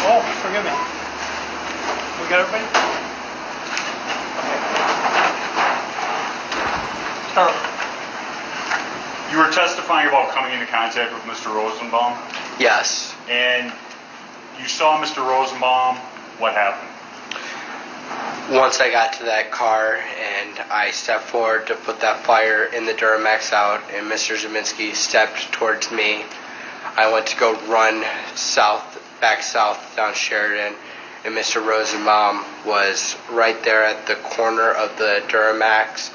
Oh, forgive me. We got everybody? Okay. Start. You were testifying about coming into contact with Mr. Rosenbaum, Yes. and you saw Mr. Rosenbaum. What happened? Once I got to that car and I stepped forward to put that fire in the Duramax out, and Mr. Zeminski stepped towards me, I went to go run back south down Sheridan, and Mr. Rosenbaum was right there at the corner of the Duramax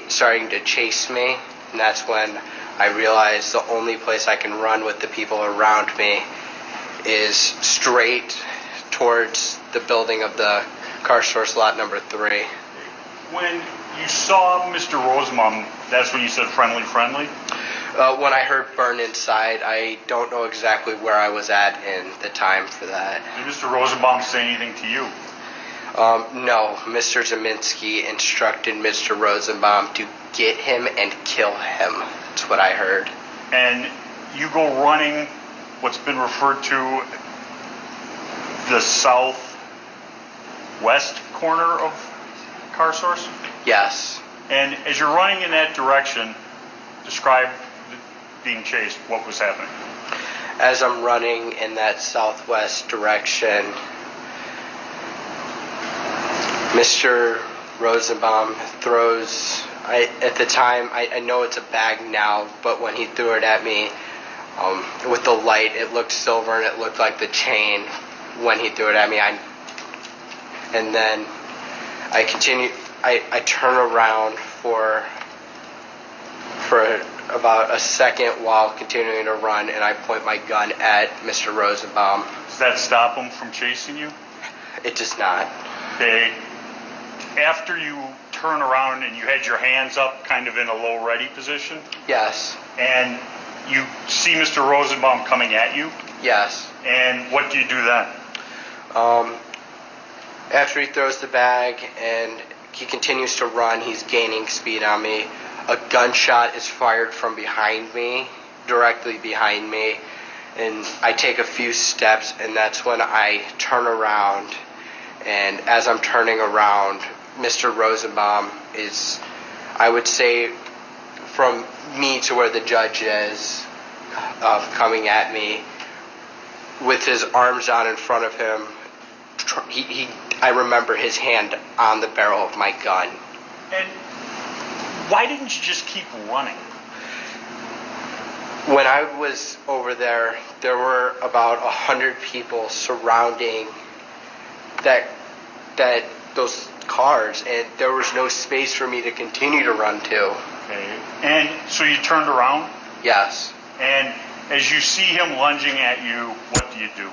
starting to chase me, and that's when I realized the only place I can run with the people around me is straight towards the building of the car source lot number 3. When you saw Mr. Rosenbaum, that's when you said friendly? When I heard burn inside, I don't know exactly where I was at in the time for that. Did Mr. Rosenbaum say anything to you? No, Mr. Zeminski instructed Mr. Rosenbaum to get him and kill him. That's what I heard. And you go running what's been referred to the southwest corner of car source? Yes. And as you're running in that direction, describe being chased. What was happening? As I'm running in that southwest direction, Mr. Rosenbaum throws, at the time, I know it's a bag now, but when he threw it at me, with the light, it looked silver and it looked like the chain when he threw it at me. And then I continue, I turn around for about a second while continuing to run, and I point my gun at Mr. Rosenbaum. Does that stop him from chasing you? It does not. Okay. After you turn around and you had your hands up kind of in a low ready position, Yes. and you see Mr. Rosenbaum coming at you, Yes. and what do you do then? After he throws the bag and he continues to run, he's gaining speed on me. A gunshot is fired from behind me, directly behind me, and I take a few steps, and that's when I turn around. And as I'm turning around, Mr. Rosenbaum is, I would say, from me to where the judge is, coming at me with his arms out in front of him. I remember his hand on the barrel of my gun. And why didn't you just keep running? When I was over there, there were about 100 people surrounding those cars, and there was no space for me to continue to run to. Okay. And so you turned around? Yes. And as you see him lunging at you, what do you do?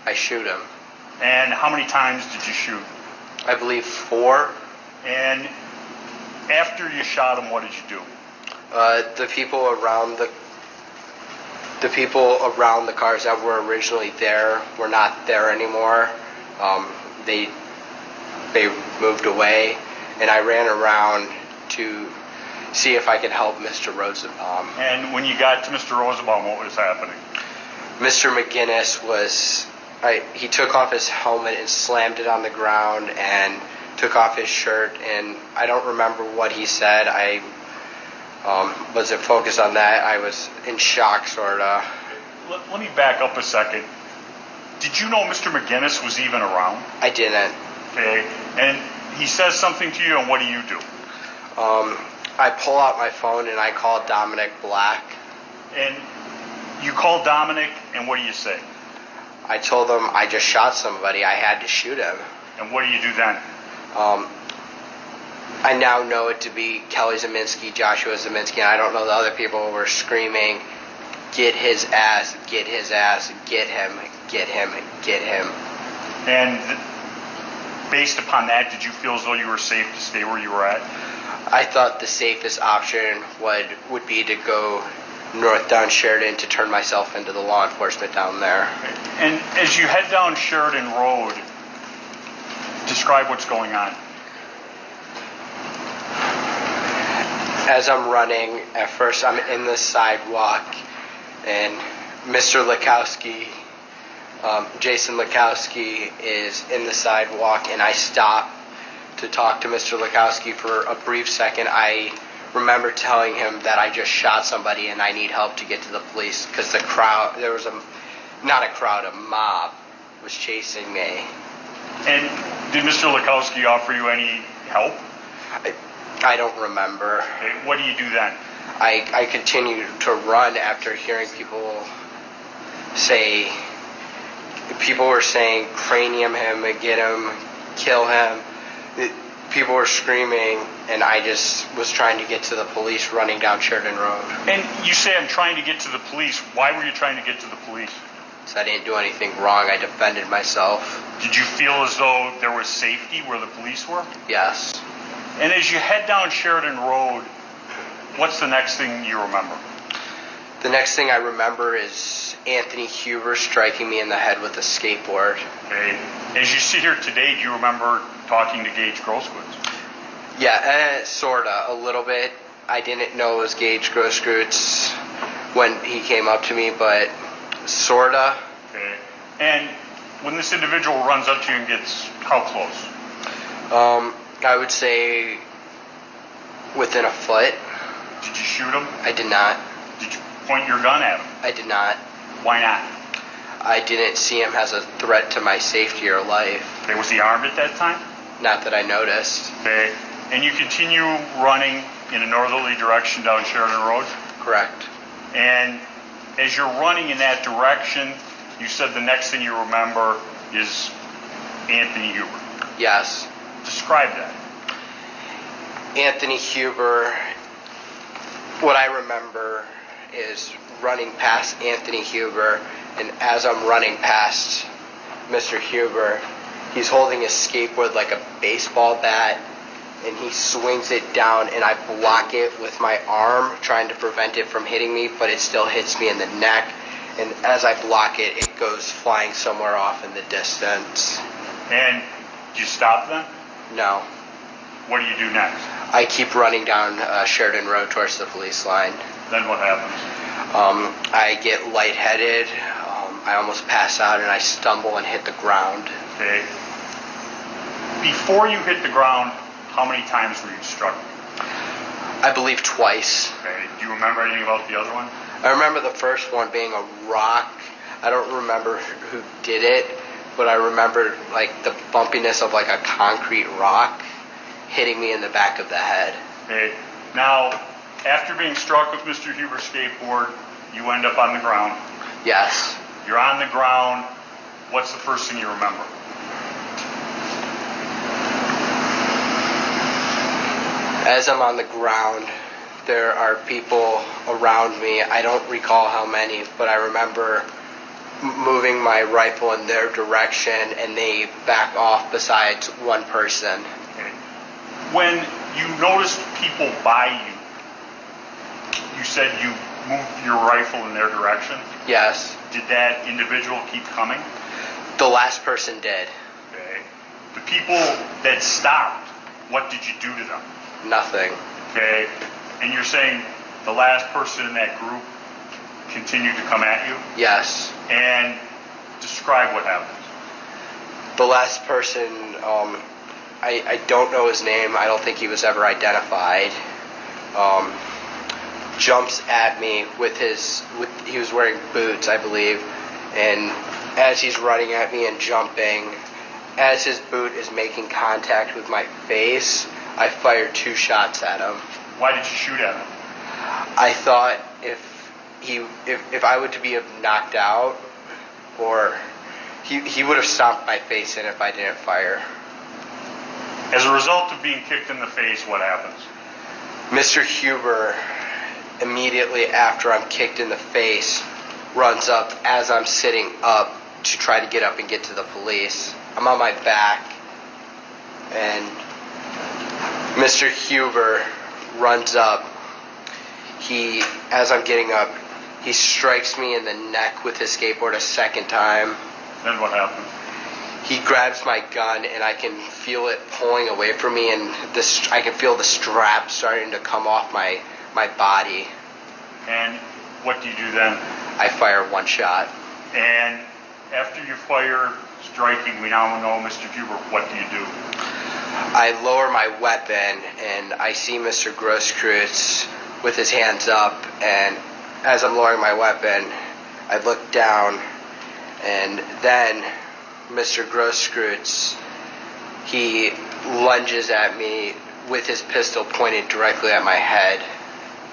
I shoot him. And how many times did you shoot? I believe 4. And after you shot him, what did you do? The people around the cars that were originally there were not there anymore. They moved away, and I ran around to see if I could help Mr. Rosenbaum. And when you got to Mr. Rosenbaum, what was happening? Mr. McGinnis he took off his helmet and slammed it on the ground and took off his shirt, and I don't remember what he said. I wasn't focused on that. I was in shock, sort of. Let me back up a second. Did you know Mr. McGinnis was even around? I didn't. Okay. And he says something to you, and what do you do? I pull out my phone and I call Dominic Black. And you call Dominic, and what do you say? I told him I just shot somebody. I had to shoot him. And what do you do then? I now know it to be Kelly Zeminski, Joshua Zeminski, and I don't know the other people who were screaming, "Get his ass, get his ass, get him, get him, get him." And based upon that, did you feel as though you were safe to stay where you were at? I thought the safest option would be to go north down Sheridan to turn myself into the law enforcement down there. And as you head down Sheridan Road, describe what's going on. As I'm running, at first I'm in the sidewalk, and Mr. Lakowski Jason Lukowski is in the sidewalk, and I stop to talk to Mr. Lukowski for a brief second. I remember telling him that I just shot somebody and I need help to get to the police because the crowd, there was a mob was chasing me. And did Mr. Lukowski offer you any help? I don't remember. Okay, what do you do then? I continued to run after hearing people say, people were saying, cranium him, get him, kill him. People were screaming, and I just was trying to get to the police running down Sheridan Road. And you say I'm trying to get to the police. Why were you trying to get to the police? So I didn't do anything wrong. I defended myself. Did you feel as though there was safety where the police were? Yes. And as you head down Sheridan Road, what's the next thing you remember? The next thing I remember is Anthony Huber striking me in the head with a skateboard. Okay. As you sit here today, do you remember talking to Gage Grosskreutz? Yeah, sorta, a little bit. I didn't know it was Gage Grosskreutz when he came up to me, but sorta. Okay. And when this individual runs up to you and gets how close? I would say within a foot. Did you shoot him? I did not. Did you point your gun at him? I did not. Why not? I didn't see him as a threat to my safety or life. Okay. Was he armed at that time? Not that I noticed. Okay. And you continue running in a northerly direction down Sheridan Road? Correct. And as you're running in that direction, you said the next thing you remember is Anthony Huber. Yes. Describe that. Anthony Huber, what I remember is running past Anthony Huber, and as I'm running past Mr. Huber, he's holding a skateboard like a baseball bat, and he swings it down, and I block it with my arm, trying to prevent it from hitting me, but it still hits me in the neck, and as I block it, it goes flying somewhere off in the distance. And do you stop then? No. What do you do next? I keep running down Sheridan Road towards the police line. Then what happens? I get lightheaded, I almost pass out, and I stumble and hit the ground. Okay. Before you hit the ground, how many times were you struck? I believe twice. Okay. Do you remember anything about the other one? I remember the first one being a rock. I don't remember who did it, but I remember like the bumpiness of like a concrete rock hitting me in the back of the head. Okay. Now, after being struck with Mr. Huber's skateboard, you end up on the ground. Yes. You're on the ground. What's the first thing you remember? As I'm on the ground, there are people around me. I don't recall how many, but I remember moving my rifle in their direction, and they back off besides one person. Okay. When you noticed people by you, you said you moved your rifle in their direction? Yes. Did that individual keep coming? The last person did. Okay. The people that stopped, what did you do to them? Nothing. Okay. And you're saying the last person in that group continued to come at you? Yes. And describe what happened. The last person, I don't know his name. I don't think he was ever identified. Jumps at me he was wearing boots, I believe, and as he's running at me and jumping, as his boot is making contact with my face, I fired 2 shots at him. Why did you shoot at him? I thought if I were to be knocked out, or he would have stomped my face in if I didn't fire. As a result of being kicked in the face, what happens? Mr. Huber, immediately after I'm kicked in the face, runs up as I'm sitting up to try to get up and get to the police. I'm on my back, and Mr. Huber runs up. As I'm getting up, he strikes me in the neck with his skateboard a second time. Then what happens? He grabs my gun, and I can feel it pulling away from me, and I can feel the strap starting to come off my body. And what do you do then? I fire 1 shot. And after you fire striking, we now know, Mr. Huber, what do you do? I lower my weapon and I see Mr. Grosskreutz with his hands up, and as I'm lowering my weapon, I look down, and then Mr. Grosskreutz, he lunges at me with his pistol pointed directly at my head.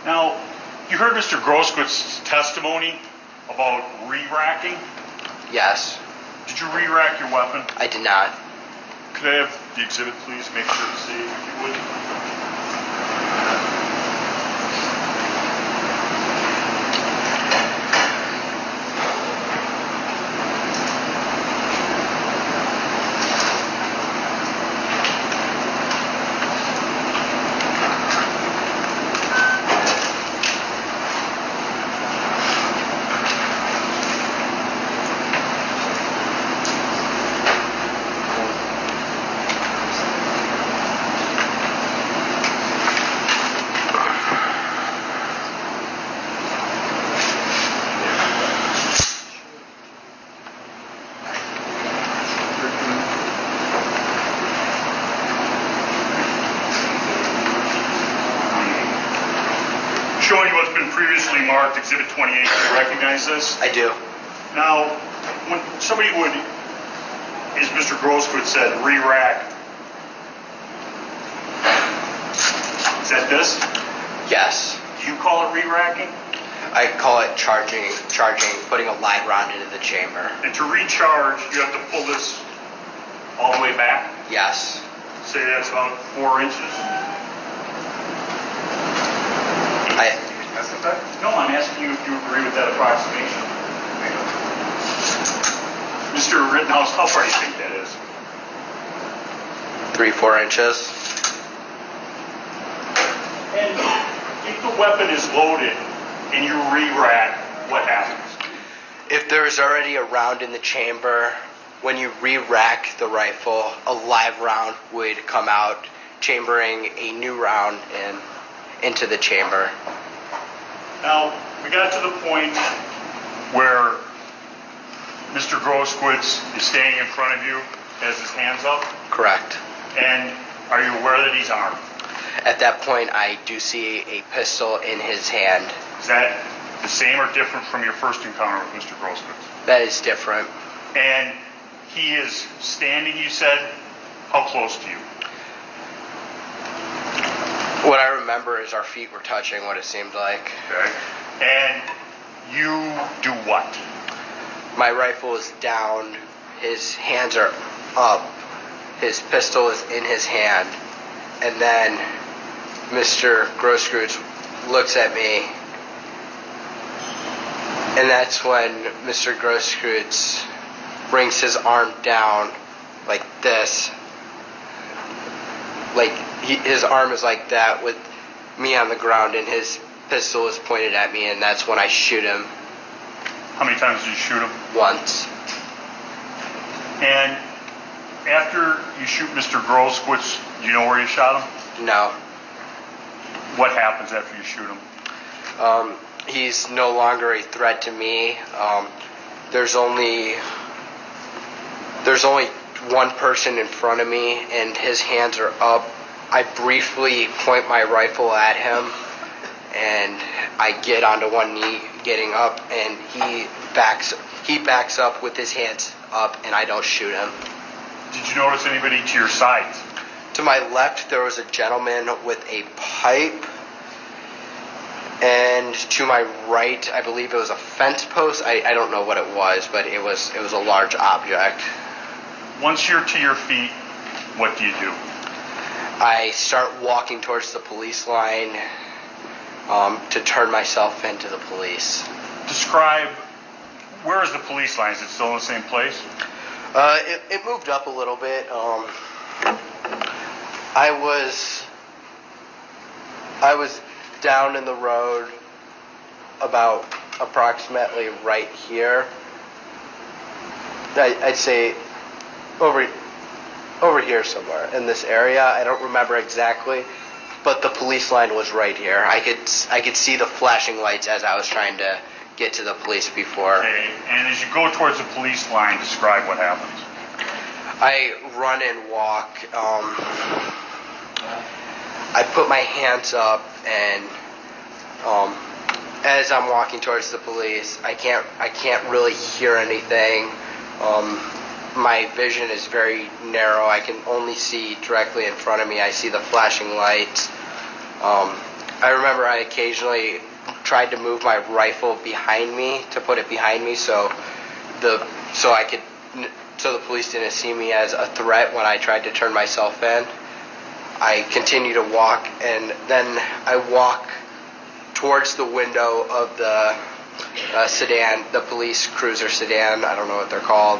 Now, you heard Mr. Grosskreuz's testimony about re-racking? Yes. Did you re-rack your weapon? I did not. Could I have the exhibit, please? Make sure to see if you would. Showing you what's been previously marked, Exhibit 28. Do you recognize this? I do. Now, when somebody would, as Mr. Grosskreutz said, re-rack, is that this? Yes. Do you call it re-racking? I call it charging, putting a live round into the chamber. And to recharge, you have to pull this all the way back? Yes. Say that's about 4 inches? No, I'm asking you if you agree with that approximation. Mr. Rittenhouse, how far do you think that is? 3-4 inches. And if the weapon is loaded and you re-rack, what happens? If there's already a round in the chamber, when you re-rack the rifle, a live round would come out, chambering a new round into the chamber. Now, we got to the point where Mr. Grosskreutz is standing in front of you, has his hands up. Correct. And are you aware that he's armed? At that point, I do see a pistol in his hand. Is that the same or different from your first encounter with Mr. Grosskreutz? That is different. And he is standing, you said, how close to you? What I remember is our feet were touching, what it seemed like. Okay. And you do what? My rifle is down, his hands are up, his pistol is in his hand, and then Mr. Grosskreutz looks at me, and that's when Mr. Grosskreutz brings his arm down like this, like his arm is like that with me on the ground, and his pistol is pointed at me, and that's when I shoot him. How many times did you shoot him? Once. And after you shoot Mr. Grosskreutz, do you know where you shot him? No. What happens after you shoot him? He's no longer a threat to me. There's only one person in front of me, and his hands are up. I briefly point my rifle at him, and I get onto one knee, getting up, and he backs up with his hands up, and I don't shoot him. Did you notice anybody to your side? To my left, there was a gentleman with a pipe, and to my right, I believe it was a fence post. I don't know what it was, but it was a large object. Once you're to your feet, what do you do? I start walking towards the police line to turn myself into the police. Describe, where is the police line? Is it still in the same place? It moved up a little bit. I was down in the road about approximately right here. I'd say over here somewhere in this area. I don't remember exactly, but the police line was right here. I could see the flashing lights as I was trying to get to the police before. Okay, and as you go towards the police line, describe what happens. I run and walk. I put my hands up, and as I'm walking towards the police, I can't really hear anything. My vision is very narrow. I can only see directly in front of me. I see the flashing lights. I remember I occasionally tried to move my rifle behind me to put it behind me so the police didn't see me as a threat when I tried to turn myself in. I continue to walk, and then I walk towards the window of the sedan, the police cruiser sedan, I don't know what they're called,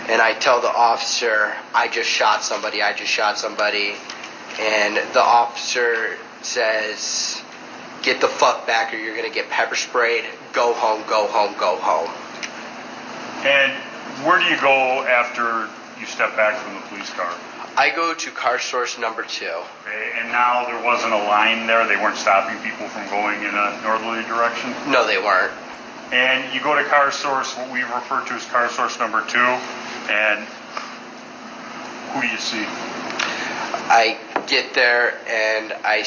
and I tell the officer, I just shot somebody, and the officer says, get the fuck back or you're going to get pepper sprayed, go home, go home, go home. And where do you go after you step back from the police car? I go to car source number 2. Okay, and now there wasn't a line there? They weren't stopping people from going in a northerly direction? No, they weren't. And you go to car source, what we refer to as car source number 2, and who do you see? I get there and I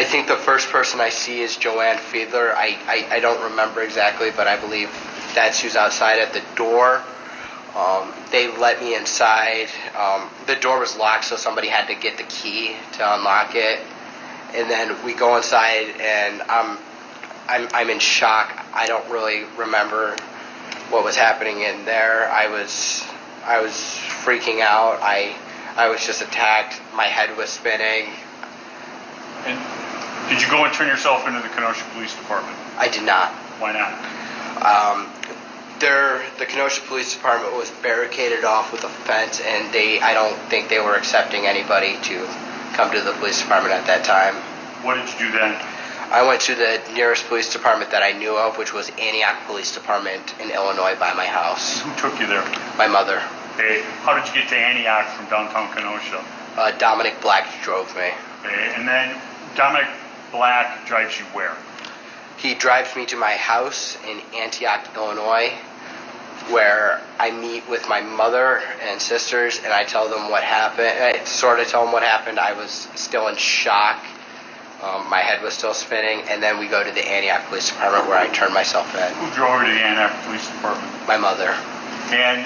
think the first person I see is Joanne Fiedler. I don't remember exactly, but I believe that's who's outside at the door. They let me inside. The door was locked, so somebody had to get the key to unlock it. And then we go inside, and I'm in shock. I don't really remember what was happening in there. I was freaking out. I was just attacked. My head was spinning. And did you go and turn yourself into the Kenosha Police Department? I did not. Why not? The Kenosha Police Department was barricaded off with a fence, and I don't think they were accepting anybody to come to the police department at that time. What did you do then? I went to the nearest police department that I knew of, which was Antioch Police Department in Illinois by my house. Who took you there? My mother. Okay. How did you get to Antioch from downtown Kenosha? Dominic Black drove me. Okay. And then Dominic Black drives you where? He drives me to my house in Antioch, Illinois, where I meet with my mother and sisters, and I tell them what happened. I sort of tell them what happened. I was still in shock. My head was still spinning, and then we go to the Antioch Police Department where I turn myself in. Who drove you to the Antioch Police Department? My mother. And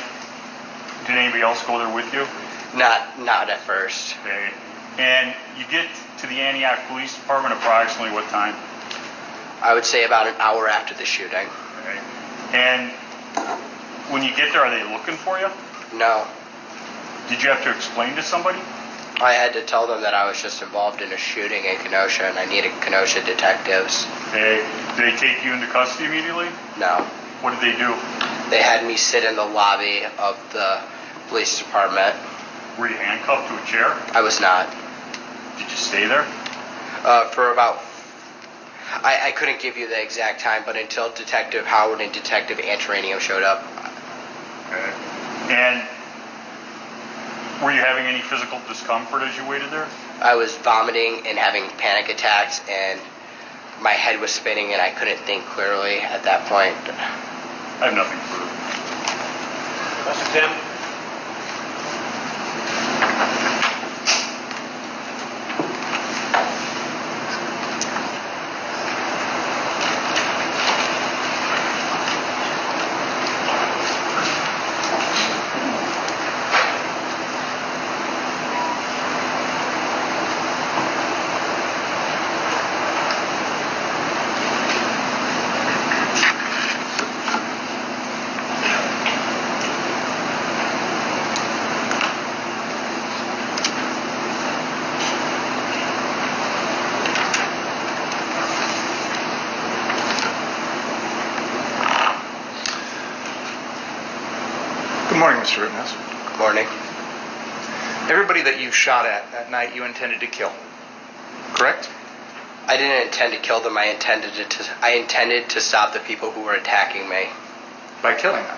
did anybody else go there with you? Not at first. Okay. And you get to the Antioch Police Department approximately what time? I would say about an hour after the shooting. Okay. And when you get there, are they looking for you? No. Did you have to explain to somebody? I had to tell them that I was just involved in a shooting in Kenosha, and I needed Kenosha detectives. Okay. Did they take you into custody immediately? No. What did they do? They had me sit in the lobby of the police department. Were you handcuffed to a chair? I was not. Did you stay there? For about... I couldn't give you the exact time, but until Detective Howard and Detective Antaranium showed up. Okay. And were you having any physical discomfort as you waited there? I was vomiting and having panic attacks, and my head was spinning, and I couldn't think clearly at that point. I have nothing further. Mr. Tim? Good morning, Mr. Rittenhouse. Good morning. Everybody that you shot at that night you intended to kill, correct? I didn't intend to kill them. I intended to stop the people who were attacking me. By killing them.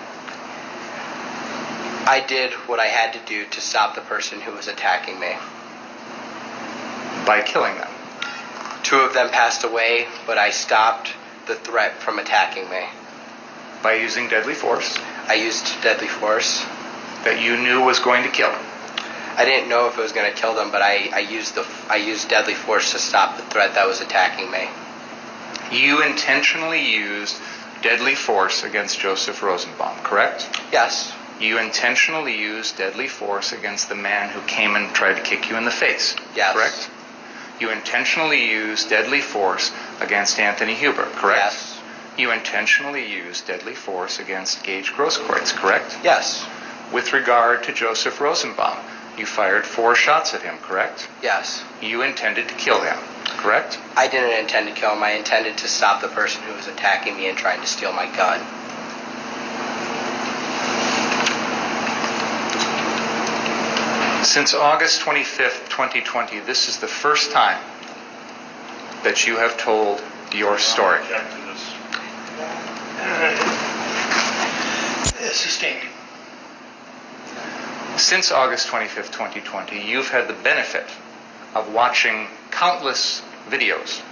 I did what I had to do to stop the person who was attacking me. By killing them. 2 of them passed away, but I stopped the threat from attacking me. By using deadly force I used deadly force. that you knew was going to kill. I didn't know if it was going to kill them, but I used deadly force to stop the threat that was attacking me. You intentionally used deadly force against Joseph Rosenbaum, correct? Yes. You intentionally used deadly force against the man who came and tried to kick you in the face, Yes. correct? You intentionally used deadly force against Anthony Huber, correct? Yes. You intentionally used deadly force against Gage Grosskreutz, correct? Yes. With regard to Joseph Rosenbaum, you fired 4 shots at him, correct? Yes. You intended to kill him, correct? I didn't intend to kill him. I intended to stop the person who was attacking me and trying to steal my gun. Since August 25th, 2020, this is the first time that you have told your story. Object to this. Sustained. Since August 25th, 2020, you've had the benefit of watching countless videos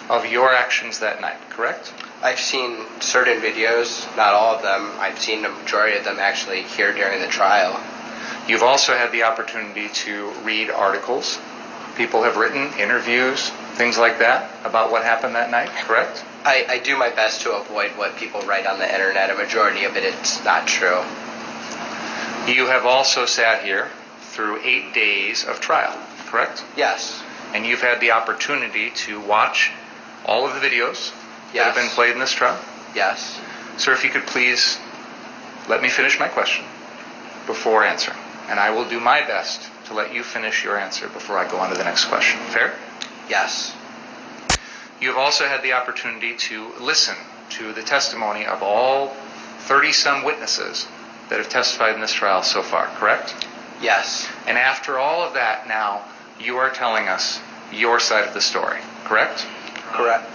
of your actions that night, correct? I've seen certain videos, not all of them. I've seen the majority of them actually here during the trial. You've also had the opportunity to read articles. People have written interviews, things like that, about what happened that night, correct? I do my best to avoid what people write on the internet. A majority of it's not true. You have also sat here through 8 days of trial, correct? Yes. And you've had the opportunity to watch all of the videos that have been Yes. played in this trial. Yes. Sir, if you could please let me finish my question before answering. And I will do my best to let you finish your answer before I go on to the next question. Fair? Yes. You have also had the opportunity to listen to the testimony of all 30-some witnesses that have testified in this trial so far, correct? Yes. And after all of that, now you are telling us your side of the story, correct? Correct.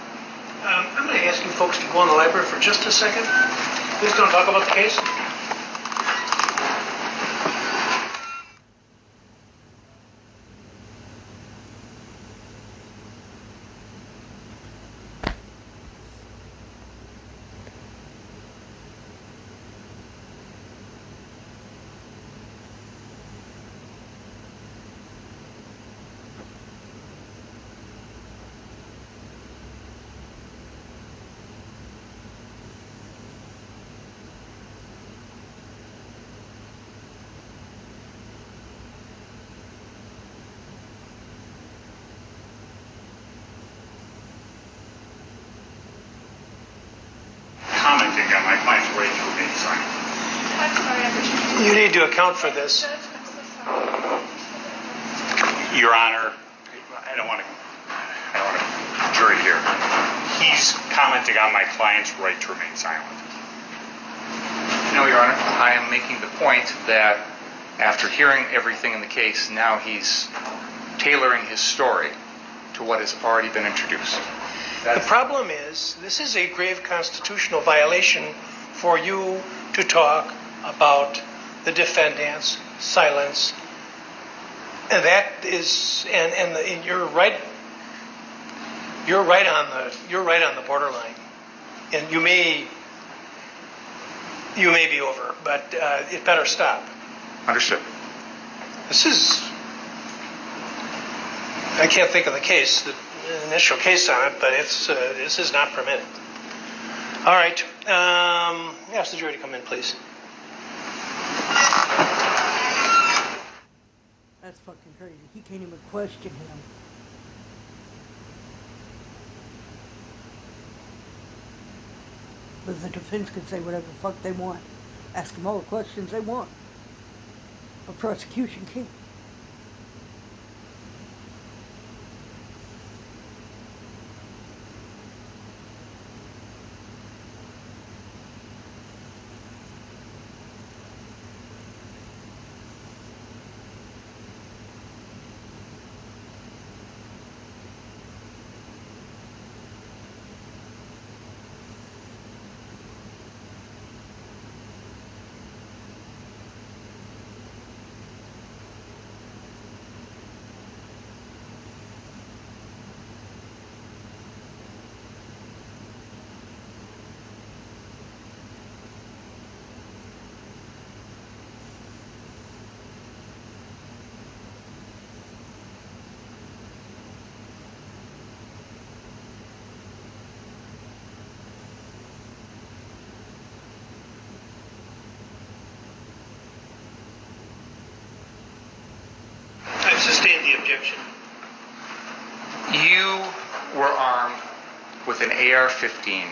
I'm going to ask you folks to go in the library for just a second. Please don't talk about the case. Commenting on my client's right to remain silent. You need to account for this. Your Honor, I don't want to jury here. He's commenting on my client's right to remain silent. No, Your Honor. I am making the point that after hearing everything in the case, now he's tailoring his story to what has already been introduced. The problem is, this is a grave constitutional violation for you to talk about the defendant's silence. And that is, and you're right on the borderline. And you may be over, but it better stop. Understood. This is, I can't think of the case, the initial case on it, but this is not permitted. All right. Ask the jury to come in, please. That's fucking crazy. He can't even question him. But the defense can say whatever the fuck they want. Ask them all the questions they want. A prosecution can't. AR-15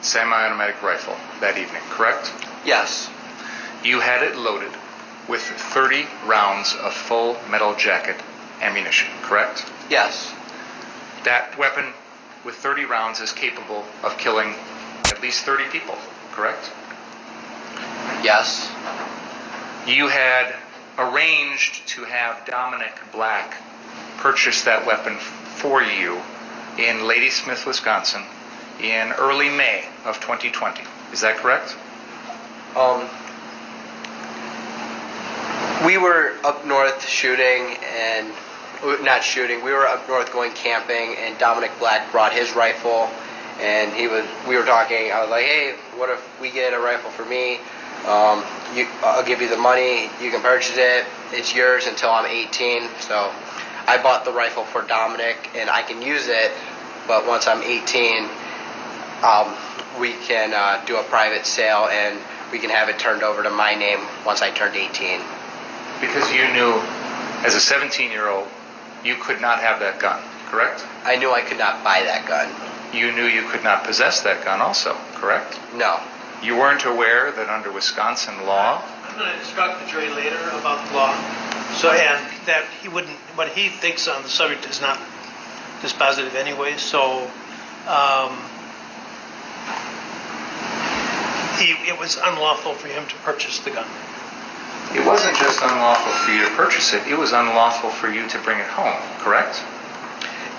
semi-automatic rifle that evening, correct? Yes. You had it loaded with 30 rounds of full metal jacket ammunition, correct? Yes. That weapon with 30 rounds is capable of killing at least 30 people, correct? Yes. You had arranged to have Dominic Black purchase that weapon for you in Ladysmith, Wisconsin in early May of 2020. Is that correct? We were up north shooting and not shooting. We were up north going camping, and Dominic Black brought his rifle, and we were talking. I was like, "Hey, what if we get a rifle for me? I'll give you the money. You can purchase it. It's yours until I'm 18." So I bought the rifle for Dominic, and I can use it. But once I'm 18, we can do a private sale, and we can have it turned over to my name once I turned 18. Because you knew, as a 17-year-old, you could not have that gun, correct? I knew I could not buy that gun. You knew you could not possess that gun also, correct? No. You weren't aware that under Wisconsin law, I'm going to instruct the jury later about the law. So, and that he wouldn't, what he thinks on the subject is not dispositive anyway. So, it was unlawful for him to purchase the gun. it wasn't just unlawful for you to purchase it, it was unlawful for you to bring it home, correct?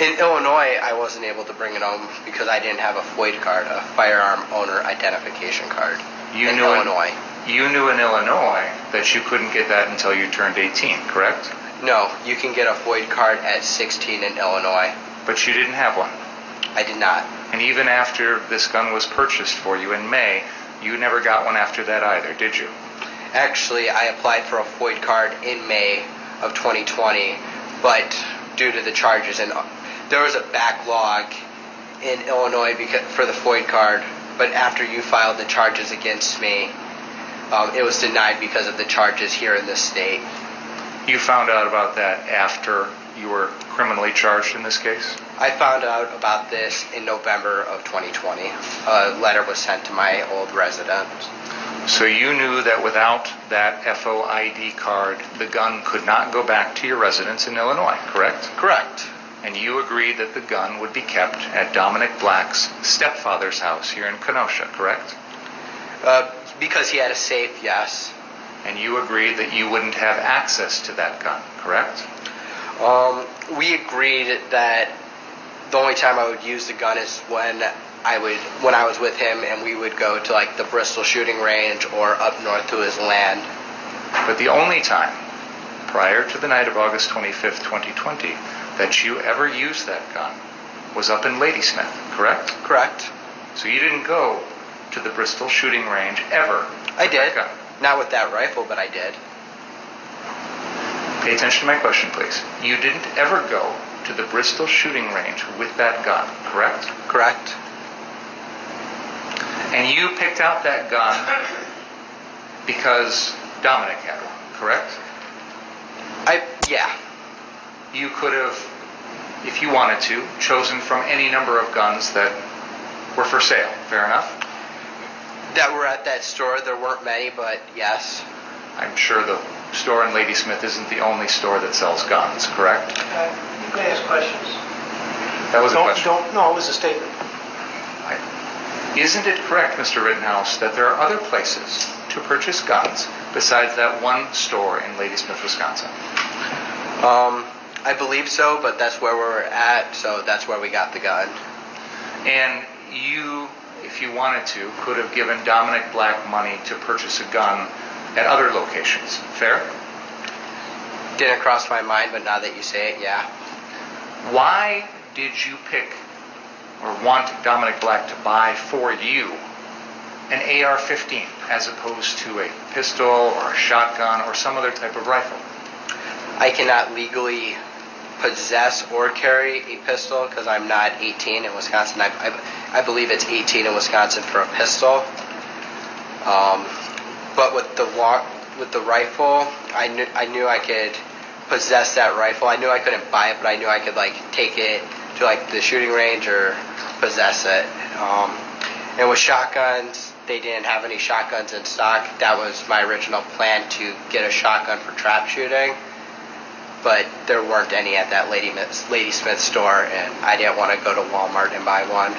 In Illinois, I wasn't able to bring it home because I didn't have a FOID card, a firearm owner identification card. You in knew Illinois. You knew in Illinois that you couldn't get that until you turned 18, correct? No, you can get a FOID card at 16 in Illinois. But you didn't have one. I did not. And even after this gun was purchased for you in May, you never got one after that either, did you? Actually, I applied for a FOID card in May of 2020, but due to the charges, and there was a backlog in Illinois for the FOID card, but after you filed the charges against me, it was denied because of the charges here in this state. You found out about that after you were criminally charged in this case? I found out about this in November of 2020. A letter was sent to my old residence. So you knew that without that FOID card, the gun could not go back to your residence in Illinois, correct? Correct. And you agreed that the gun would be kept at Dominic Black's stepfather's house here in Kenosha, correct? Because he had a safe, yes. And you agreed that you wouldn't have access to that gun, correct? We agreed that the only time I would use the gun is when I was with him and we would go to like the Bristol shooting range or up north to his land. But the only time prior to the night of August 25th, 2020, that you ever used that gun was up in Ladysmith, correct? Correct. So you didn't go to the Bristol shooting range ever. I did. That gun. Not with that rifle, but I did. Pay attention to my question, please. You didn't ever go to the Bristol shooting range with that gun, correct? Correct. And you picked out that gun because Dominic had one, correct? Yeah. You could have, if you wanted to, chosen from any number of guns that were for sale. Fair enough? That were at that store. There weren't many, but yes. I'm sure the store in Ladysmith isn't the only store that sells guns, correct? You can ask questions. That was a question. No, it was a statement. Isn't it correct, Mr. Rittenhouse, that there are other places to purchase guns besides that one store in Ladysmith, Wisconsin? I believe so, but that's where we're at, so that's where we got the gun. And you, if you wanted to, could have given Dominic Black money to purchase a gun at other locations. Fair? Didn't cross my mind, but now that you say it, yeah. Why did you pick or want Dominic Black to buy for you an AR-15 as opposed to a pistol or a shotgun or some other type of rifle? I cannot legally possess or carry a pistol because I'm not 18 in Wisconsin. I believe it's 18 in Wisconsin for a pistol. But with the rifle, I knew I could possess that rifle. I knew I couldn't buy it, but I knew I could like take it to like the shooting range or possess it And with shotguns, they didn't have any shotguns in stock. That was my original plan, to get a shotgun for trap shooting. But there weren't any at that Lady Smith store, and I didn't want to go to Walmart and buy one.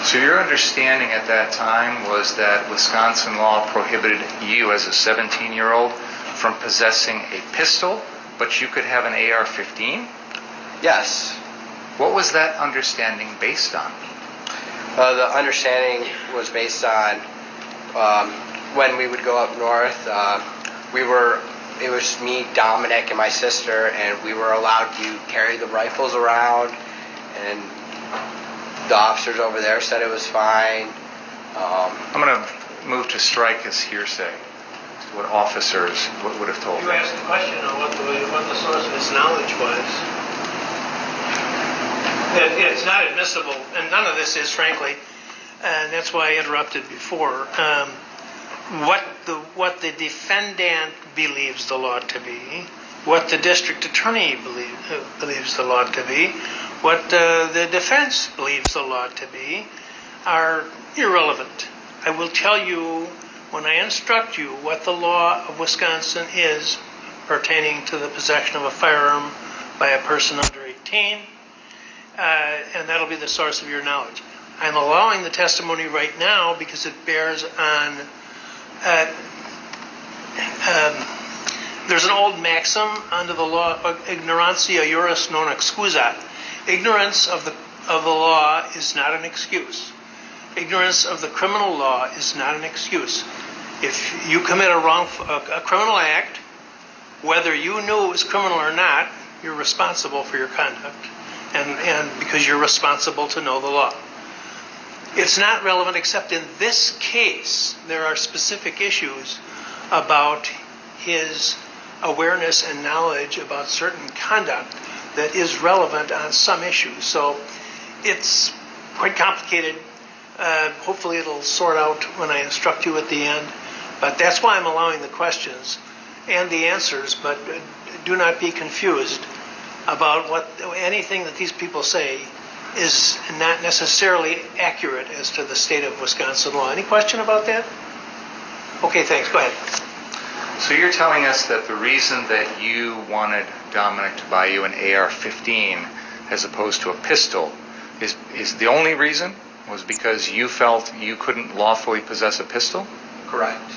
So your understanding at that time was that Wisconsin law prohibited you as a 17-year-old from possessing a pistol, but you could have an AR-15? Yes. What was that understanding based on? The understanding was based on when we would go up north. It was me, Dominic, and my sister, and we were allowed to carry the rifles around, and the officers over there said it was fine. I'm going to move to strike as hearsay. What officers would have told You me. asked the question on what the source of his knowledge was. It's not admissible, and none of this is, frankly, and that's why I interrupted before. What the defendant believes the law to be, what the district attorney believes the law to be, what the defense believes the law to be, are irrelevant. I will tell you, when I instruct you, what the law of Wisconsin is pertaining to the possession of a firearm by a person under 18, and that'll be the source of your knowledge. I'm allowing the testimony right now because it bears on. There's an old maxim under the law: ignorantia juris non excusat. Ignorance of the law is not an excuse. Ignorance of the criminal law is not an excuse. If you commit a criminal act, whether you knew it was criminal or not, you're responsible for your conduct, and because you're responsible to know the law. It's not relevant, except in this case, there are specific issues about his awareness and knowledge about certain conduct that is relevant on some issues. So it's quite complicated. Hopefully it'll sort out when I instruct you at the end. But that's why I'm allowing the questions and the answers. But do not be confused about anything that these people say is not necessarily accurate as to the state of Wisconsin law. Any question about that? Okay, thanks. Go ahead. So you're telling us that the reason that you wanted Dominic to buy you an AR-15 as opposed to a pistol is the only reason was because you felt you couldn't lawfully possess a pistol? Correct.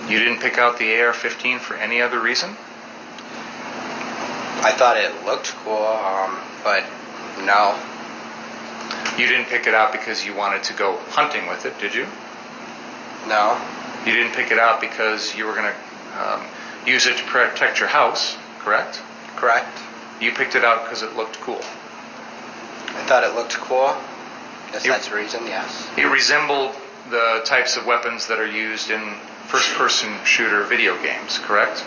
You didn't pick out the AR-15 for any other reason? I thought it looked cool, but no. You didn't pick it out because you wanted to go hunting with it, did you? No. You didn't pick it out because you were going to use it to protect your house, correct? Correct. You picked it out because it looked cool. I thought it looked cool. Guess that's the reason, yes. It resembled the types of weapons that are used in first-person shooter video games, correct?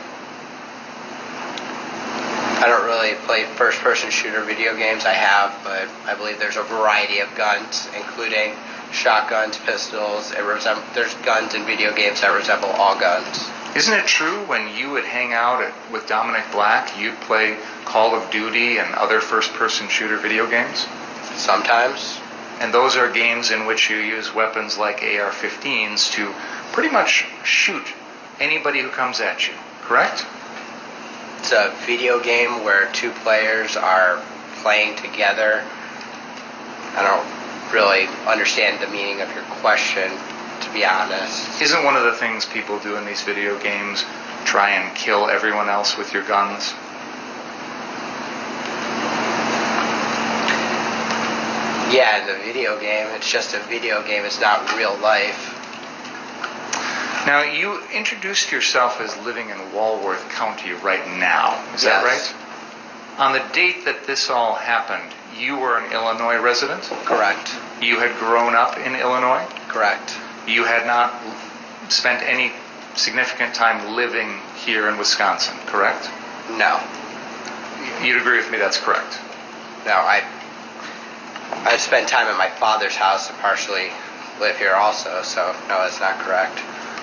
I don't really play first-person shooter video games. I have, but I believe there's a variety of guns, including shotguns, pistols. There's guns in video games that resemble all guns. Isn't it true when you would hang out with Dominic Black, you'd play Call of Duty and other first-person shooter video games? Sometimes. And those are games in which you use weapons like AR-15s to pretty much shoot anybody who comes at you, correct? It's a video game where two players are playing together. I don't really understand the meaning of your question, to be honest. Isn't one of the things people do in these video games try and kill everyone else with your guns? Yeah, in the video game, it's just a video game. It's not real life. Now, you introduced yourself as living in Walworth County right now. Is that right? On the date that this all happened, you were an Illinois resident? Correct. You had grown up in Illinois? Correct. You had not spent any significant time living here in Wisconsin, correct? No. You'd agree with me that's correct? No, I've spent time at my father's house and partially live here also, so no, that's not correct.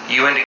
You indicated